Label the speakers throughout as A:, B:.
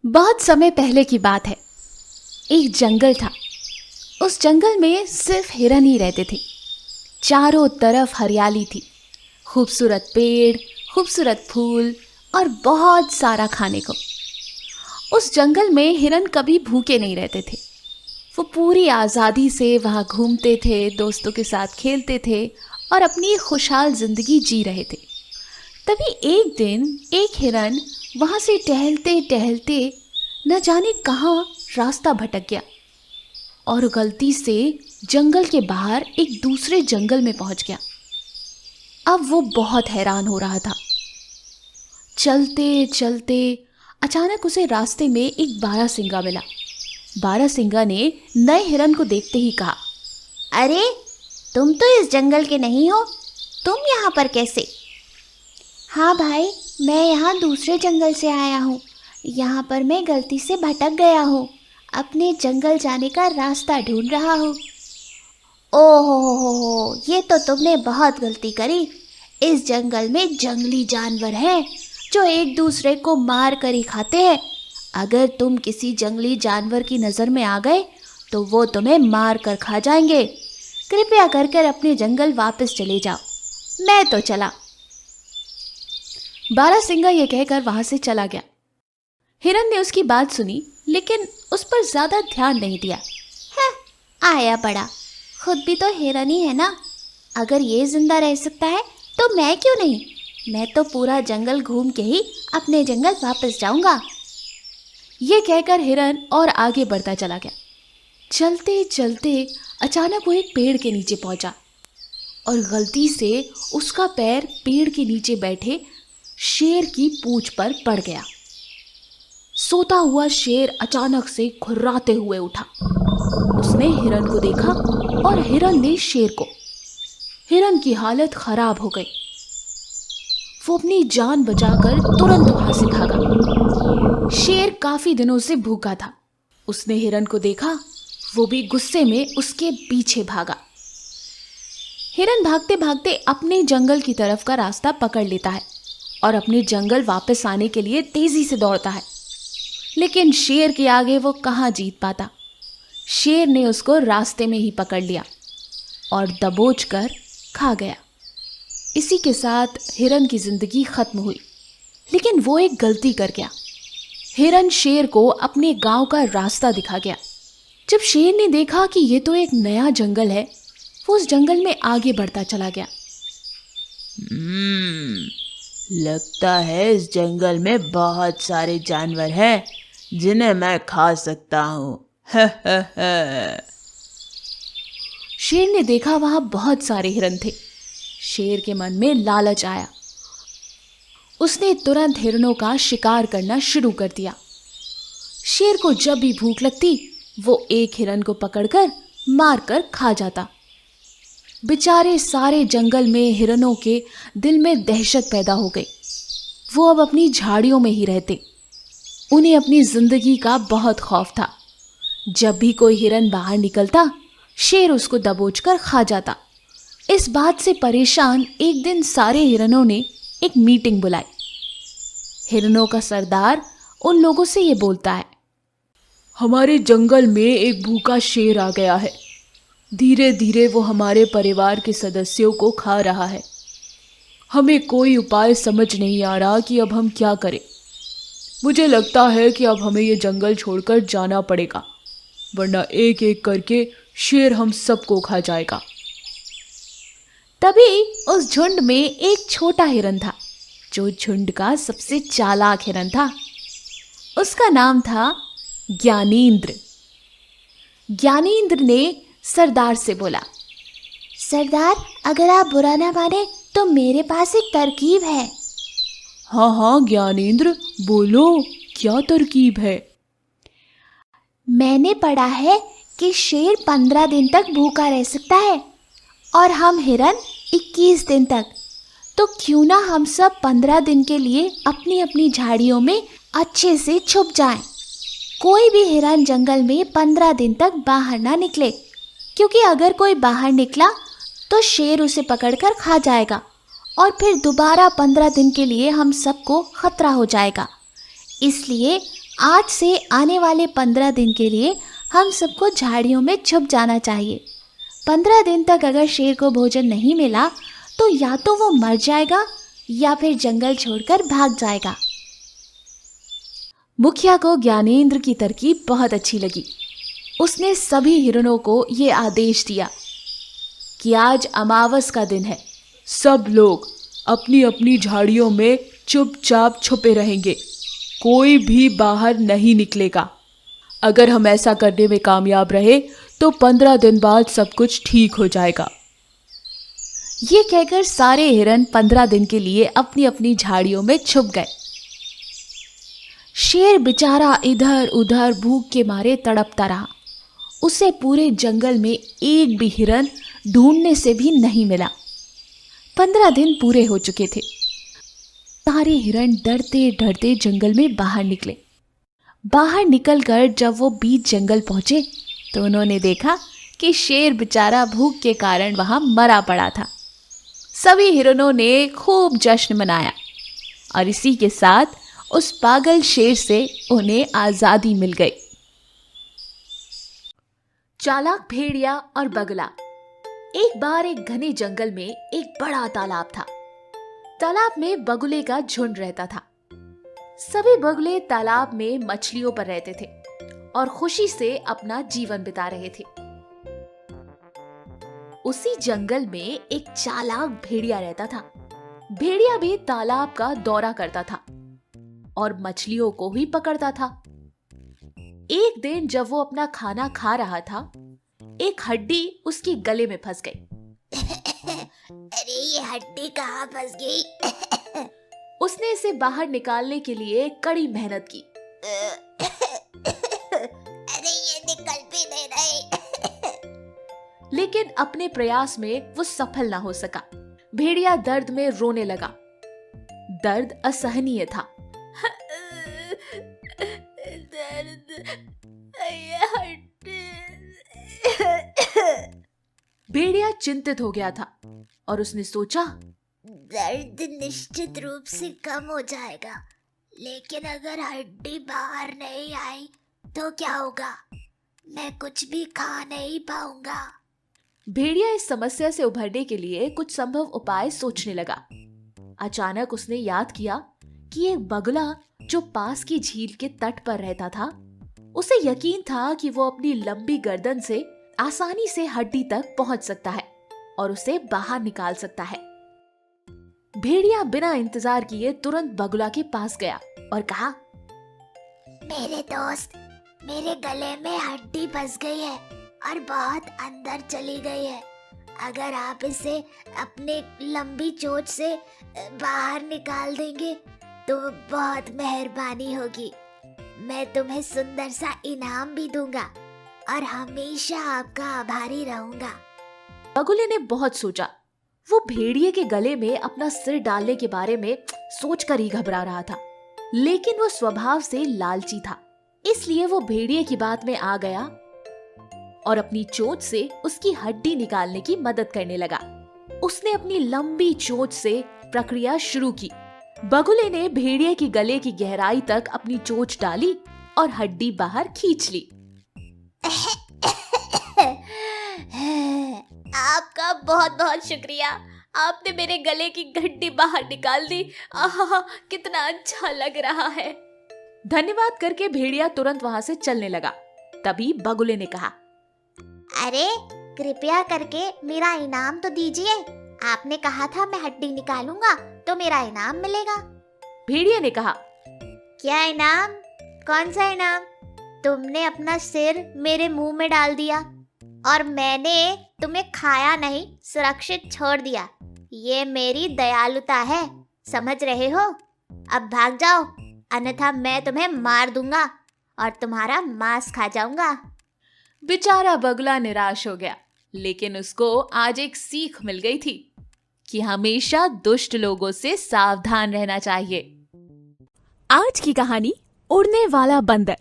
A: बहुत समय पहले की बात है। एक जंगल था। उस जंगल में सिर्फ हिरन ही रहते थे। चारों तरफ हरियाली थी, खूबसूरत पेड़, खूबसूरत फूल और बहुत सारा खाने को। उस जंगल में हिरन कभी भूखे नहीं रहते थे। वो पूरी आज़ादी से वहाँ घूमते थे, दोस्तों के साथ खेलते थे और अपनी खुशहाल जिंदगी जी रहे थे। तभी एक दिन एक हिरन वहाँ से टहलते टहलते न जाने कहाँ रास्ता भटक गया और गलती से जंगल के बाहर एक दूसरे जंगल में पहुँच गया। अब वो बहुत हैरान हो रहा था। चलते चलते अचानक उसे रास्ते में एक बारहसिंगा मिला। बारहसिंगा ने नए हिरन को देखते ही कहा,
B: अरे, तुम तो इस जंगल के नहीं हो, तुम यहाँ पर कैसे? हाँ भाई, मैं यहाँ दूसरे जंगल से आया हूँ। यहाँ पर मैं गलती से भटक गया हूँ, अपने जंगल जाने का रास्ता ढूंढ रहा हूँ। ओहो हो, ये तो तुमने बहुत गलती करी। इस जंगल में जंगली जानवर हैं जो एक दूसरे को मार कर ही खाते हैं। अगर तुम किसी जंगली जानवर की नज़र में आ गए तो वो तुम्हें मार कर खा जाएंगे। कृपया कर अपने जंगल वापस चले जाओ। मैं तो चला।
A: बारहसिंगा ये कहकर वहां से चला गया। हिरन ने उसकी बात सुनी लेकिन उस पर ज्यादा ध्यान नहीं दिया।
B: आया बड़ा, खुद भी तो हिरन ही है ना। अगर ये जिंदा रह सकता है तो मैं क्यों नहीं? मैं तो पूरा जंगल घूम के ही अपने जंगल वापस जाऊंगा।
A: ये कहकर हिरन और आगे बढ़ता चला गया। चलते चलते अचानक वो एक पेड़ के नीचे पहुंचा और गलती से उसका पैर पेड़ के नीचे बैठे शेर की पूंछ पर पड़ गया। सोता हुआ शेर अचानक से घुर्राते हुए उठा। उसने हिरन को देखा और हिरन ने शेर को। हिरन की हालत खराब हो गई। वो अपनी जान बचाकर तुरंत वहां से भागा। शेर काफी दिनों से भूखा था। उसने हिरन को देखा, वो भी गुस्से में उसके पीछे भागा। हिरन भागते भागते अपने जंगल की तरफ का रास्ता पकड़ लेता है और अपने जंगल वापस आने के लिए तेजी से दौड़ता है। लेकिन शेर के आगे वो कहाँ जीत पाता। शेर ने उसको रास्ते में ही पकड़ लिया और दबोच कर खा गया। इसी के साथ हिरन की जिंदगी खत्म हुई। लेकिन वो एक गलती कर गया। हिरन शेर को अपने गांव का रास्ता दिखा गया। जब शेर ने देखा कि ये तो एक नया जंगल है, वो उस जंगल में आगे बढ़ता चला गया।
C: लगता है इस जंगल में बहुत सारे जानवर हैं जिन्हें मैं खा सकता हूँ।
A: शेर ने देखा वहां बहुत सारे हिरन थे। शेर के मन में लालच आया। उसने तुरंत हिरनों का शिकार करना शुरू कर दिया। शेर को जब भी भूख लगती वो एक हिरन को पकड़कर मारकर खा जाता। बेचारे सारे जंगल में हिरनों के दिल में दहशत पैदा हो गई। वो अब अपनी झाड़ियों में ही रहते। उन्हें अपनी जिंदगी का बहुत खौफ था। जब भी कोई हिरन बाहर निकलता, शेर उसको दबोचकर खा जाता। इस बात से परेशान एक दिन सारे हिरनों ने एक मीटिंग बुलाई। हिरनों का सरदार उन लोगों से ये बोलता है,
C: हमारे जंगल में एक भूखा शेर आ गया है। धीरे धीरे वो हमारे परिवार के सदस्यों को खा रहा है। हमें कोई उपाय समझ नहीं आ रहा कि अब हम क्या करें। मुझे लगता है कि अब हमें ये जंगल छोड़कर जाना पड़ेगा, वरना एक एक करके शेर हम सबको खा जाएगा।
A: तभी उस झुंड में एक छोटा हिरन था जो झुंड का सबसे चालाक हिरन था। उसका नाम था ज्ञानेंद्र। ज्ञानेंद्र ने सरदार से बोला,
B: सरदार, अगर आप बुरा ना माने तो मेरे पास एक तरकीब है।
C: हाँ ज्ञानेंद्र, बोलो, क्या तरकीब है?
B: मैंने पढ़ा है कि शेर 15 दिन तक भूखा रह सकता है और हम हिरन 21 दिन तक। तो क्यों ना हम सब 15 दिन के लिए अपनी अपनी झाड़ियों में अच्छे से छुप जाएं। कोई भी हिरन जंगल में 15 दिन तक बाहर ना निकले, क्योंकि अगर कोई बाहर निकला तो शेर उसे पकड़कर खा जाएगा और फिर दोबारा 15 दिन के लिए हम सबको खतरा हो जाएगा। इसलिए आज से आने वाले 15 दिन के लिए हम सबको झाड़ियों में छुप जाना चाहिए। 15 दिन तक अगर शेर को भोजन नहीं मिला तो या तो वो मर जाएगा या फिर जंगल छोड़कर भाग जाएगा।
A: मुखिया को ज्ञानेंद्र की तरकीब बहुत अच्छी लगी। उसने सभी हिरणों को ये आदेश दिया कि आज अमावस का दिन है,
C: सब लोग अपनी अपनी झाड़ियों में चुपचाप छुपे रहेंगे, कोई भी बाहर नहीं निकलेगा। अगर हम ऐसा करने में कामयाब रहे तो 15 दिन बाद सब कुछ ठीक हो जाएगा।
A: ये कहकर सारे हिरन 15 दिन के लिए अपनी अपनी झाड़ियों में छुप गए। शेर बेचारा इधर उधर भूख के मारे तड़पता रहा। उसे पूरे जंगल में एक भी हिरन ढूंढने से भी नहीं मिला। 15 दिन पूरे हो चुके थे। सारे हिरन डरते डरते जंगल में बाहर निकले। बाहर निकलकर जब वो बीच जंगल पहुंचे तो उन्होंने देखा कि शेर बेचारा भूख के कारण वहां मरा पड़ा था। सभी हिरणों ने खूब जश्न मनाया और इसी के साथ उस पागल शेर से उन्हें आजादी मिल गई। चालाक भेड़िया और बगुला। एक बार एक घने जंगल में एक बड़ा तालाब था। तालाब में बगुले का झुंड रहता था। सभी बगुले तालाब में मछलियों पर रहते थे और खुशी से अपना जीवन बिता रहे थे। उसी जंगल में एक चालाक भेड़िया रहता था। भेड़िया भी तालाब का दौरा करता था और मछलियों को ही पकड़ता था। एक दिन जब वो अपना खाना खा रहा था, एक हड्डी उसके गले में फंस गई।
B: अरे ये हड्डी कहाँ फंस गई?
A: उसने इसे बाहर निकालने के लिए कड़ी मेहनत की।
B: अरे ये निकल भी नहीं रही।
A: लेकिन अपने प्रयास में वो सफल ना हो सका। भेड़िया दर्द में रोने लगा। दर्द असहनीय था। दर्द, भेड़िया चिंतित हो गया था और उसने सोचा,
B: दर्द निश्चित रूप से कम हो जाएगा, लेकिन अगर हड्डी बाहर नहीं आई तो क्या होगा? मैं कुछ भी खा नहीं पाऊंगा।
A: भेड़िया इस समस्या से उभरने के लिए कुछ संभव उपाय सोचने लगा। अचानक उसने याद किया कि एक बगुला जो पास की झील के तट पर रहता था, उसे यकीन था कि वो अपनी लंबी गर्दन से आसानी से हड्डी तक पहुंच सकता है और उसे बाहर निकाल सकता है। भेड़िया बिना इंतजार किए तुरंत बगुला के पास गया और कहा,
B: मेरे दोस्त, मेरे गले में हड्डी फंस गई है और बहुत अंदर चली गई है। अगर आप इसे अपने लंबी चोंच से बाहर निकाल देंगे तो बहुत मेहरबानी होगी। मैं तुम्हें सुंदर सा इनाम भी दूंगा और हमेशा आपका आभारी रहूंगा।
A: बगुले ने बहुत सोचा। वो भेड़िए के गले में अपना सिर डालने के बारे में सोचकर ही घबरा रहा था, लेकिन वो स्वभाव से लालची था, इसलिए वो भेड़िए की बात में आ गया और अपनी चोंच से उसकी हड्डी निकालने की मदद करने लगा। उसने अपनी लंबी चोंच से प्रक्रिया शुरू की। बगुले ने भेड़िए की गले की गहराई तक अपनी चोंच डाली और हड्डी बाहर खींच ली।
B: आपका बहुत बहुत शुक्रिया, आपने मेरे गले की हड्डी बाहर निकाल दी। आहा, कितना अच्छा लग रहा है।
A: धन्यवाद करके भेड़िया तुरंत वहां से चलने लगा। तभी बगुले ने कहा,
B: अरे कृपया करके मेरा इनाम तो दीजिए। आपने कहा था मैं हड्डी निकालूंगा तो मेरा इनाम मिलेगा।
A: भेड़िया ने कहा,
B: क्या इनाम? कौन सा इनाम? तुमने अपना सिर मेरे मुंह में डाल दिया और मैंने तुम्हें खाया नहीं, सुरक्षित छोड़ दिया। ये मेरी दयालुता है, समझ रहे हो? अब भाग जाओ, अन्यथा मैं तुम्हें मार दूंगा और तुम्हारा मांस खा जाऊंगा।
A: बेचारा बगुला निराश हो गया, लेकिन उसको आज एक सीख मिल गई थी कि हमेशा दुष्ट लोगों से सावधान रहना चाहिए। आज की कहानी उड़ने वाला बंदर।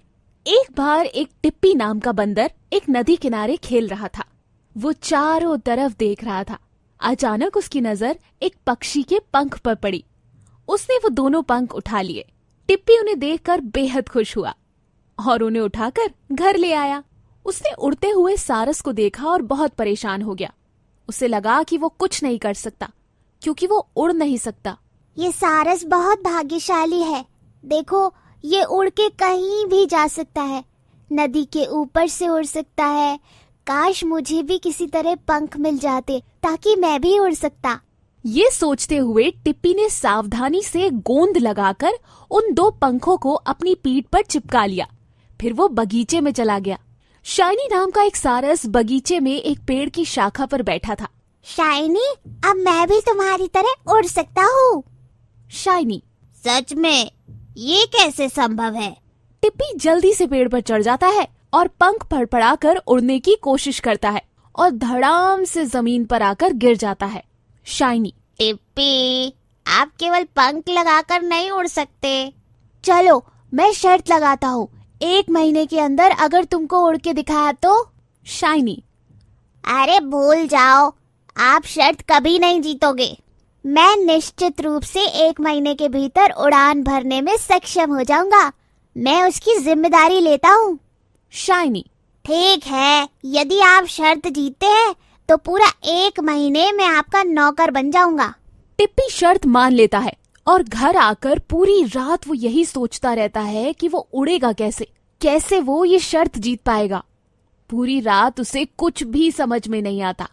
A: एक बार एक टिप्पी नाम का बंदर एक नदी किनारे खेल रहा था। वो चारों तरफ देख रहा था। अचानक उसकी नजर एक पक्षी के पंख पर पड़ी। उसने वो दोनों पंख उठा लिए। टिप्पी उन्हें देखकर बेहद खुश हुआ और उन्हें उठाकर घर ले आया। उसने उड़ते हुए सारस को देखा और बहुत परेशान हो गया। उसे लगा कि वो कुछ नहीं कर सकता क्योंकि वो उड़ नहीं सकता।
B: ये सारस बहुत भाग्यशाली है। देखो, ये उड़ के कहीं भी जा सकता है, नदी के ऊपर से उड़ सकता है। काश मुझे भी किसी तरह पंख मिल जाते ताकि मैं भी उड़ सकता।
A: ये सोचते हुए टिप्पी ने सावधानी से गोंद लगाकर उन 2 पंखों को अपनी पीठ पर चिपका लिया। फिर वो बगीचे में चला गया। शाइनी नाम का एक सारस बगीचे में एक पेड़ की शाखा पर बैठा था।
B: शाइनी, अब मैं भी तुम्हारी तरह उड़ सकता हूँ।
A: शाइनी,
B: सच में? ये कैसे संभव है?
A: टिप्पी जल्दी से पेड़ पर चढ़ जाता है और पंख फड़फड़ाकर उड़ने की कोशिश करता है और धड़ाम से जमीन पर आकर गिर जाता है। शाइनी,
B: टिप्पी, आप केवल पंख लगाकर नहीं उड़ सकते। चलो, मैं शर्त लगाता हूँ, 1 महीने के अंदर अगर तुमको उड़ के दिखाया तो।
A: शाइनी,
B: अरे भूल जाओ, आप शर्त कभी नहीं जीतोगे। मैं निश्चित रूप से 1 महीने के भीतर उड़ान भरने में सक्षम हो जाऊंगा। मैं उसकी जिम्मेदारी लेता हूँ।
A: शाइनी,
B: ठीक है, यदि आप शर्त जीतते हैं तो पूरा 1 महीने में आपका नौकर बन जाऊंगा।
A: टिप्पी शर्त मान लेता है और घर आकर पूरी रात वो यही सोचता रहता है कि वो उड़ेगा कैसे वो ये शर्त जीत पाएगा। पूरी रात उसे कुछ भी समझ में नहीं आता।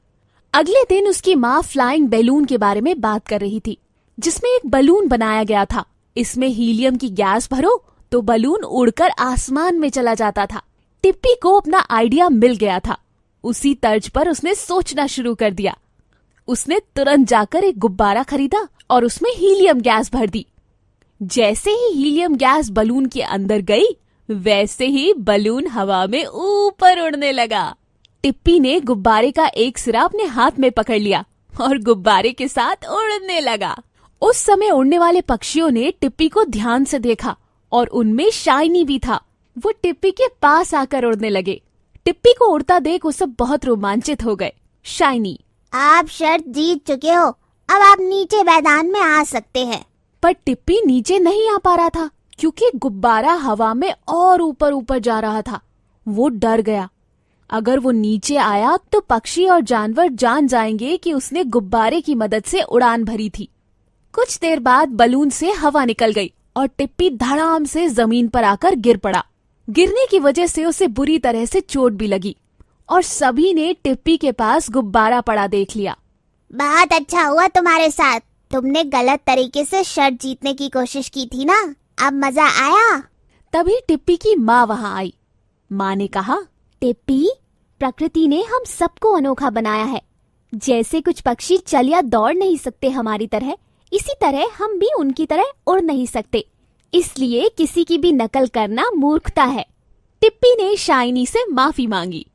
A: अगले दिन उसकी माँ फ्लाइंग बैलून के बारे में बात कर रही थी, जिसमें एक बलून बनाया गया था। इसमें हीलियम की गैस भरो तो बलून उड़कर आसमान में चला जाता था। टिप्पी को अपना आइडिया मिल गया था। उसी तर्ज पर उसने सोचना शुरू कर दिया। उसने तुरंत जाकर एक गुब्बारा खरीदा और उसमें हीलियम गैस भर दी। जैसे ही हीलियम गैस बलून के अंदर गई, वैसे ही बलून हवा में ऊपर उड़ने लगा। टिप्पी ने गुब्बारे का एक सिरा अपने हाथ में पकड़ लिया और गुब्बारे के साथ उड़ने लगा। उस समय उड़ने वाले पक्षियों ने टिप्पी को ध्यान से देखा और उनमें शाइनी भी था। वो टिप्पी के पास आकर उड़ने लगे। टिप्पी को उड़ता देख वो सब बहुत रोमांचित हो गए। शाइनी,
B: आप शर्त जीत चुके हो, अब आप नीचे मैदान में आ सकते हैं।
A: पर टिप्पी नीचे नहीं आ पा रहा था क्योंकि गुब्बारा हवा में और ऊपर ऊपर जा रहा था। वो डर गया। अगर वो नीचे आया तो पक्षी और जानवर जान जाएंगे कि उसने गुब्बारे की मदद से उड़ान भरी थी। कुछ देर बाद बलून से हवा निकल गई और टिप्पी धड़ाम से जमीन पर आकर गिर पड़ा। गिरने की वजह से उसे बुरी तरह से चोट भी लगी और सभी ने टिप्पी के पास गुब्बारा पड़ा देख लिया।
B: बहुत अच्छा हुआ तुम्हारे साथ। तुमने गलत तरीके से शर्त जीतने की कोशिश की थी ना, अब मजा आया।
A: तभी टिप्पी की माँ वहाँ आई। माँ ने कहा,
B: टिप्पी, प्रकृति ने हम सबको अनोखा बनाया है। जैसे कुछ पक्षी चल या दौड़ नहीं सकते हमारी तरह, इसी तरह हम भी उनकी तरह उड़ नहीं सकते। इसलिए किसी की भी नकल करना मूर्खता है।
A: टिप्पी ने शाइनी से माफी मांगी।